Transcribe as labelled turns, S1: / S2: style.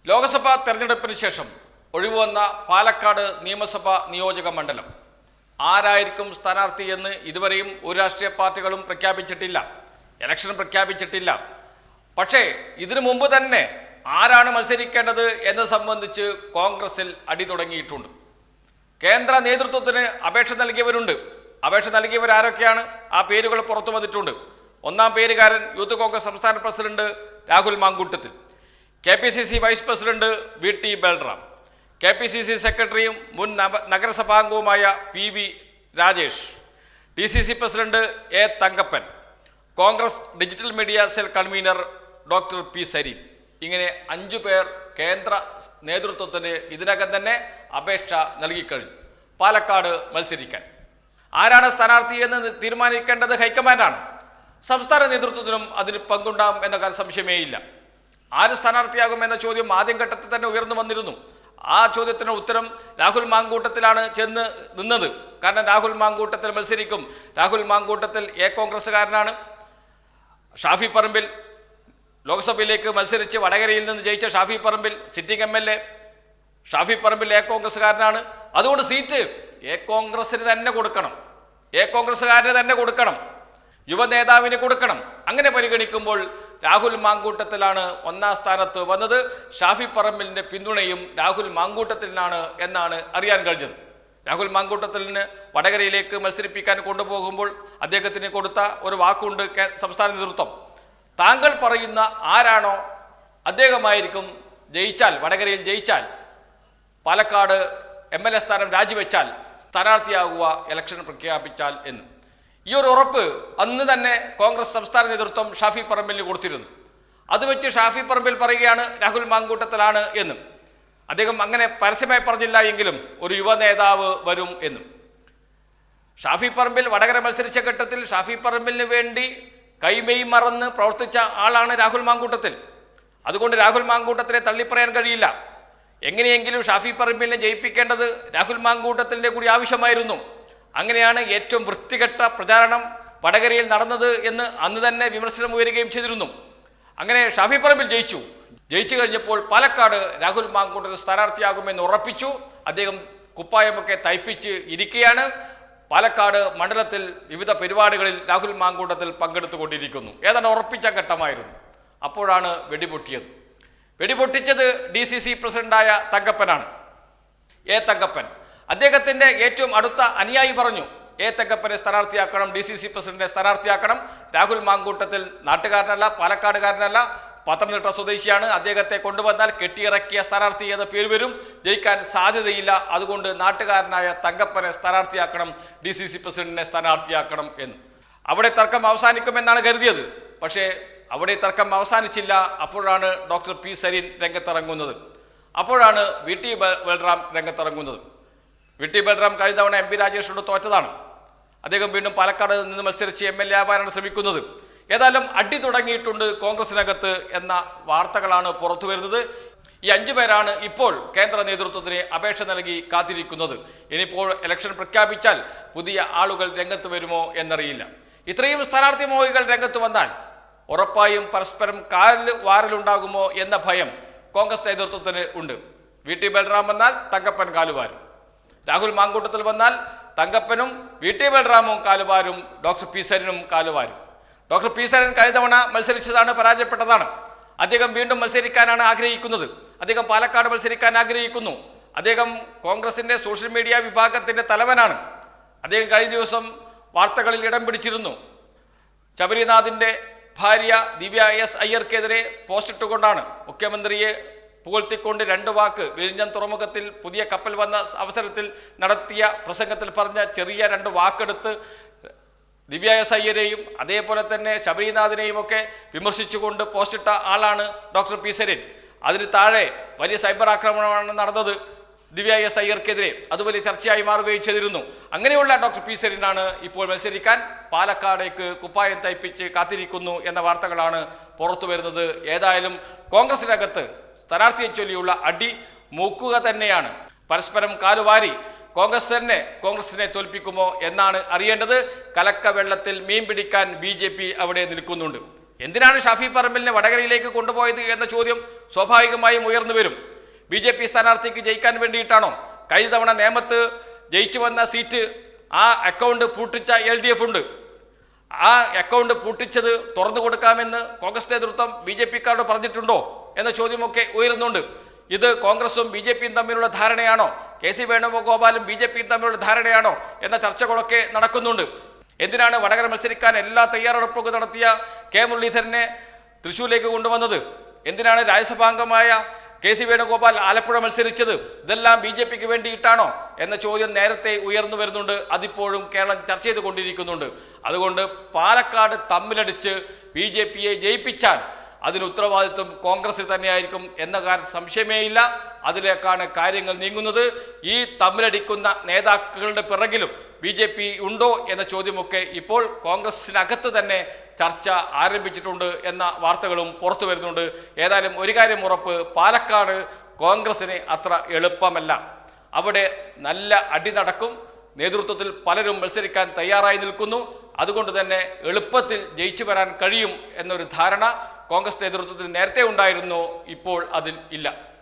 S1: ലോക്സഭാ തെരഞ്ഞെടുപ്പിന് ശേഷം ഒഴിവുവന്ന പാലക്കാട് നിയമസഭാ നിയോജക മണ്ഡലം ആരായിരിക്കും സ്ഥാനാർത്ഥി എന്ന് ഇതുവരെയും ഒരു രാഷ്ട്രീയ പാർട്ടികളും പ്രഖ്യാപിച്ചിട്ടില്ല. ഇലക്ഷൻ പ്രഖ്യാപിച്ചിട്ടില്ല. പക്ഷേ ഇതിനു മുമ്പ് തന്നെ ആരാണ് മത്സരിക്കേണ്ടത് എന്ന് സംബന്ധിച്ച് കോൺഗ്രസിൽ അടി തുടങ്ങിയിട്ടുണ്ട്. കേന്ദ്ര നേതൃത്വത്തിന് അപേക്ഷ നൽകിയവരുണ്ട്. അപേക്ഷ നൽകിയവർ ആരൊക്കെയാണ്? ആ പേരുകൾ പുറത്തു വന്നിട്ടുണ്ട്. ഒന്നാം പേരുകാരൻ യൂത്ത് കോൺഗ്രസ് സംസ്ഥാന president Rahul Mamkootathil, KPCC vice president VT Balram, KPCC സെക്രട്ടറിയും മുൻ നഗരസഭാംഗവുമായ PV Rajesh, DCC president A Thankappan, Congress digital media cell convener doctor P Sarin. ഇങ്ങനെ 5 പേർ കേന്ദ്ര നേതൃത്വത്തിന് ഇതിനകം തന്നെ അപേക്ഷ നൽകിക്കഴിഞ്ഞു പാലക്കാട് മത്സരിക്കാൻ. ആരാണ് സ്ഥാനാർത്ഥി എന്ന് തീരുമാനിക്കേണ്ടത് ഹൈക്കമാൻഡാണ്. സംസ്ഥാന നേതൃത്വത്തിനും അതിന് പങ്കുണ്ടാകും എന്ന കാര്യം സംശയമേയില്ല. ആര് സ്ഥാനാർത്ഥിയാകും എന്ന ചോദ്യം ആദ്യഘട്ടത്തിൽ തന്നെ ഉയർന്നു വന്നിരുന്നു. ആ ചോദ്യത്തിന് ഉത്തരം രാഹുൽ മാങ്കൂട്ടത്തിലാണ് ചെന്ന് നിന്നത്. കാരണം രാഹുൽ മാങ്കൂട്ടത്തിൽ മത്സരിക്കും. രാഹുൽ മാങ്കൂട്ടത്തിൽ കോൺഗ്രസ്സുകാരനാണ്. ഷാഫി പറമ്പിൽ ലോക്സഭയിലേക്ക് മത്സരിച്ച് വടകരയിൽ നിന്ന് ജയിച്ച ഷാഫി പറമ്പിൽ സിറ്റിംഗ് MLA. ഷാഫി പറമ്പിൽ കോൺഗ്രസ്സുകാരനാണ്. അതുകൊണ്ട് സീറ്റ് കോൺഗ്രസിന് തന്നെ കൊടുക്കണം, കോൺഗ്രസ്സുകാരന് തന്നെ കൊടുക്കണം, യുവ നേതാവിന് കൊടുക്കണം. അങ്ങനെ പരിഗണിക്കുമ്പോൾ രാഹുൽ മാങ്കൂട്ടത്തിലാണ് ഒന്നാം സ്ഥാനത്ത് വന്നത്. ഷാഫി പറമ്പിലിൻ്റെ പിന്തുണയും രാഹുൽ മാങ്കൂട്ടത്തിലാണ് എന്നാണ് അറിയാൻ കഴിഞ്ഞത്. രാഹുൽ മാങ്കൂട്ടത്തിലിന് വടകരയിലേക്ക് മത്സരിപ്പിക്കാൻ കൊണ്ടുപോകുമ്പോൾ അദ്ദേഹത്തിന് കൊടുത്ത ഒരു വാക്കുണ്ട് സംസ്ഥാന നേതൃത്വം. താങ്കൾ പറയുന്ന ആരാണോ അദ്ദേഹമായിരിക്കും ജയിച്ചാൽ, വടകരയിൽ ജയിച്ചാൽ, പാലക്കാട് MLA സ്ഥാനം രാജിവെച്ചാൽ സ്ഥാനാർത്ഥിയാകുക ഇലക്ഷൻ പ്രഖ്യാപിച്ചാൽ എന്ന്. ഈ ഒരു ഉറപ്പ് അന്ന് തന്നെ കോൺഗ്രസ് സംസ്ഥാന നേതൃത്വം ഷാഫി പറമ്പിലിന് കൊടുത്തിരുന്നു. അത് വെച്ച് ഷാഫി പറമ്പിൽ പറയുകയാണ് രാഹുൽ മാങ്കൂട്ടത്തിലാണ് എന്നും. അദ്ദേഹം അങ്ങനെ പരസ്യമായി പറഞ്ഞില്ല എങ്കിലും ഒരു യുവ നേതാവ് വരും എന്നും. ഷാഫി പറമ്പിൽ വടകര മത്സരിച്ച ഘട്ടത്തിൽ ഷാഫി പറമ്പിലിന് വേണ്ടി കൈമെയ് മറന്ന് പ്രവർത്തിച്ച ആളാണ് രാഹുൽ മാങ്കൂട്ടത്തിൽ. അതുകൊണ്ട് രാഹുൽ മാങ്കൂട്ടത്തിനെ തള്ളിപ്പറയാൻ കഴിയില്ല. എങ്ങനെയെങ്കിലും ഷാഫി പറമ്പിലിനെ ജയിപ്പിക്കേണ്ടത് രാഹുൽ മാങ്കൂട്ടത്തിൻ്റെ കൂടി ആവശ്യമായിരുന്നു. അങ്ങനെയാണ് ഏറ്റവും വൃത്തികെട്ട പ്രചാരണം വടകരയിൽ നടന്നത് എന്ന് അന്ന് തന്നെ വിമർശനം ഉയരുകയും ചെയ്തിരുന്നു. അങ്ങനെ ഷാഫി പറമ്പിൽ ജയിച്ചു കഴിഞ്ഞപ്പോൾ പാലക്കാട് രാഹുൽ മാങ്കൂട്ടത്തിൽ സ്ഥാനാർത്ഥിയാകുമെന്ന് ഉറപ്പിച്ചു. അദ്ദേഹം കുപ്പായമൊക്കെ തയ്പ്പിച്ച് ഇരിക്കുകയാണ്. പാലക്കാട് മണ്ഡലത്തിൽ വിവിധ പരിപാടികളിൽ രാഹുൽ മാങ്കൂട്ടത്തിൽ പങ്കെടുത്തുകൊണ്ടിരിക്കുന്നു. ഏതാണ്ട് ഉറപ്പിച്ച ഘട്ടമായിരുന്നു. അപ്പോഴാണ് വെടിപൊട്ടിയത്. വെടിപൊട്ടിച്ചത് DCC പ്രസിഡന്റായ തങ്കപ്പനാണ്. തങ്കപ്പൻ അദ്ദേഹത്തിൻ്റെ ഏറ്റവും അടുത്ത അനുയായി പറഞ്ഞു തങ്കപ്പനെ സ്ഥാനാർത്ഥിയാക്കണം, DCC പ്രസിഡന്റിനെ സ്ഥാനാർത്ഥിയാക്കണം. രാഹുൽ മാങ്കൂട്ടത്തിൽ നാട്ടുകാരനല്ല, പാലക്കാടുകാരനല്ല, പത്തനംതിട്ട സ്വദേശിയാണ്. അദ്ദേഹത്തെ കൊണ്ടുവന്നാൽ കെട്ടിയിറക്കിയ സ്ഥാനാർത്ഥി എന്ന പേര് വരും, ജയിക്കാൻ സാധ്യതയില്ല. അതുകൊണ്ട് നാട്ടുകാരനായ തങ്കപ്പനെ സ്ഥാനാർത്ഥിയാക്കണം, DCC പ്രസിഡന്റിനെ സ്ഥാനാർത്ഥിയാക്കണം എന്ന്. അവിടെ തർക്കം അവസാനിക്കുമെന്നാണ് കരുതിയത്. പക്ഷേ അവിടെ തർക്കം അവസാനിച്ചില്ല. അപ്പോഴാണ് ഡോക്ടർ P സരീൻ രംഗത്തിറങ്ങുന്നത്. അപ്പോഴാണ് VT ബൽറാം രംഗത്തിറങ്ങുന്നത്. VT ബൽറാം കഴിഞ്ഞ തവണ MP രാജേഷിനോട് തോറ്റതാണ്. അദ്ദേഹം വീണ്ടും പാലക്കാട് നിന്ന് മത്സരിച്ച് MLA ആവാനാണ് ശ്രമിക്കുന്നത്. ഏതായാലും അടി തുടങ്ങിയിട്ടുണ്ട് കോൺഗ്രസിനകത്ത് എന്ന വാർത്തകളാണ് പുറത്തു വരുന്നത്. ഈ 5 പേരാണ് ഇപ്പോൾ കേന്ദ്ര നേതൃത്വത്തിന് അപേക്ഷ നൽകി കാത്തിരിക്കുന്നത്. ഇനിയിപ്പോൾ ഇലക്ഷൻ പ്രഖ്യാപിച്ചാൽ പുതിയ ആളുകൾ രംഗത്ത് വരുമോ എന്നറിയില്ല. ഇത്രയും സ്ഥാനാർത്ഥി മോഹികൾ രംഗത്ത് വന്നാൽ ഉറപ്പായും പരസ്പരം വാരലുണ്ടാകുമോ എന്ന ഭയം കോൺഗ്രസ് നേതൃത്വത്തിന് ഉണ്ട്. VT ബൽറാം വന്നാൽ തങ്കപ്പൻ കാലുവാരും, രാഹുൽ മാങ്കൂട്ടത്തിൽ വന്നാൽ തങ്കപ്പനും VT ബൽറാമും കാലുവാരും, ഡോക്ടർ P സരീനും കാലുവാരും. ഡോക്ടർ P സരീൻ കഴിഞ്ഞ തവണ മത്സരിച്ചതാണ്, പരാജയപ്പെട്ടതാണ്. അദ്ദേഹം വീണ്ടും മത്സരിക്കാനാണ് ആഗ്രഹിക്കുന്നത്. അദ്ദേഹം പാലക്കാട് മത്സരിക്കാൻ ആഗ്രഹിക്കുന്നു. അദ്ദേഹം കോൺഗ്രസിൻ്റെ സോഷ്യൽ മീഡിയ വിഭാഗത്തിൻ്റെ തലവനാണ്. അദ്ദേഹം കഴിഞ്ഞ ദിവസം വാർത്തകളിൽ ഇടം പിടിച്ചിരുന്നു. ശബരിനാഥിൻ്റെ ഭാര്യ ദിവ്യ S അയ്യർക്കെതിരെ പോസ്റ്റിട്ടുകൊണ്ടാണ് മുഖ്യമന്ത്രിയെ പുകഴ്ത്തിക്കൊണ്ട് 2 വാക്ക് വിഴിഞ്ഞം തുറമുഖത്തിൽ പുതിയ കപ്പൽ വന്ന അവസരത്തിൽ നടത്തിയ പ്രസംഗത്തിൽ പറഞ്ഞ ചെറിയ 2 വാക്കെടുത്ത് ദിവ്യ S അയ്യരെയും അതേപോലെ തന്നെ ശബരിനാഥിനെയും ഒക്കെ വിമർശിച്ചുകൊണ്ട് പോസ്റ്റിട്ട ആളാണ് ഡോക്ടർ P സരീൻ. അതിന് താഴെ വലിയ സൈബർ ആക്രമണമാണ് നടന്നത് ദിവ്യ S അയ്യർക്കെതിരെ. അത് വലിയ ചർച്ചയായി മാറുകയും ചെയ്തിരുന്നു. അങ്ങനെയുള്ള ഡോക്ടർ P സരീനാണ് ഇപ്പോൾ മത്സരിക്കാൻ പാലക്കാടേക്ക് കുപ്പായം തയ്പ്പിച്ച് കാത്തിരിക്കുന്നു എന്ന വാർത്തകളാണ് പുറത്തു വരുന്നത്. ഏതായാലും കോൺഗ്രസിനകത്ത് സ്ഥാനാർത്ഥിയെ ചൊല്ലിയുള്ള അടി മൂക്കുക തന്നെയാണ്. പരസ്പരം കാലുവാരി കോൺഗ്രസിനെ തോൽപ്പിക്കുമോ എന്നാണ് അറിയേണ്ടത്. കലക്ക വെള്ളത്തിൽ മീൻ പിടിക്കാൻ BJP അവിടെ നിൽക്കുന്നുണ്ട്. എന്തിനാണ് ഷാഫി പറമ്പിലിനെ വടകരയിലേക്ക് കൊണ്ടുപോയത് എന്ന ചോദ്യം സ്വാഭാവികമായും ഉയർന്നു വരും. BJP സ്ഥാനാർത്ഥിക്ക് ജയിക്കാൻ വേണ്ടിയിട്ടാണോ? കഴിഞ്ഞ തവണ നേമത്ത് ജയിച്ചു വന്ന സീറ്റ് ആ അക്കൗണ്ട് പൂട്ടിച്ച LDF ഉണ്ട്. ആ അക്കൗണ്ട് പൂട്ടിച്ചത് തുറന്നു കൊടുക്കാമെന്ന് കോൺഗ്രസ് നേതൃത്വം BJP-ക്കാരോട് പറഞ്ഞിട്ടുണ്ടോ എന്ന ചോദ്യമൊക്കെ ഉയരുന്നുണ്ട്. ഇത് കോൺഗ്രസും BJP-യും തമ്മിലുള്ള ധാരണയാണോ? KC വേണുഗോപാലും BJP-യും തമ്മിലുള്ള ധാരണയാണോ എന്ന ചർച്ചകളൊക്കെ നടക്കുന്നുണ്ട്. എന്തിനാണ് വടകര മത്സരിക്കാൻ എല്ലാ തയ്യാറെടുപ്പുകൾ നടത്തിയ K. മുരളീധരനെ തൃശ്ശൂരിലേക്ക് കൊണ്ടുവന്നത്? എന്തിനാണ് രാജ്യസഭാംഗമായ KC വേണുഗോപാൽ ആലപ്പുഴ മത്സരിച്ചത്? ഇതെല്ലാം BJP-ക്ക് വേണ്ടിയിട്ടാണോ എന്ന ചോദ്യം നേരത്തെ ഉയർന്നു വരുന്നുണ്ട്. അതിപ്പോഴും കേരളം ചർച്ച ചെയ്തുകൊണ്ടിരിക്കുന്നുണ്ട്. അതുകൊണ്ട് പാലക്കാട് തമ്മിലടിച്ച് BJP-യെ ജയിപ്പിച്ചാൽ അതിന് ഉത്തരവാദിത്വം കോൺഗ്രസിൽ തന്നെയായിരിക്കും എന്ന കാര്യം സംശയമേ ഇല്ല. അതിലേക്കാണ് കാര്യങ്ങൾ നീങ്ങുന്നത്. ഈ തമ്മിലടിക്കുന്ന നേതാക്കളുടെ പിറകിലും BJP ഉണ്ടോ എന്ന ചോദ്യമൊക്കെ ഇപ്പോൾ കോൺഗ്രസിനകത്ത് തന്നെ ചർച്ച ആരംഭിച്ചിട്ടുണ്ട് എന്ന വാർത്തകളും പുറത്തു വരുന്നുണ്ട്. ഏതായാലും ഒരു കാര്യം ഉറപ്പ്, പാലക്കാട് കോൺഗ്രസിന് അത്ര എളുപ്പമല്ല. അവിടെ നല്ല അടി നടക്കും. നേതൃത്വത്തിൽ പലരും മത്സരിക്കാൻ തയ്യാറായി നിൽക്കുന്നു. അതുകൊണ്ട് തന്നെ എളുപ്പത്തിൽ ജയിച്ചു വരാൻ കഴിയും എന്നൊരു ധാരണ കോൺഗ്രസ് നേതൃത്വത്തിൽ നേരത്തെ ഉണ്ടായിരുന്നു. ഇപ്പോൾ അതിൽ ഇല്ല.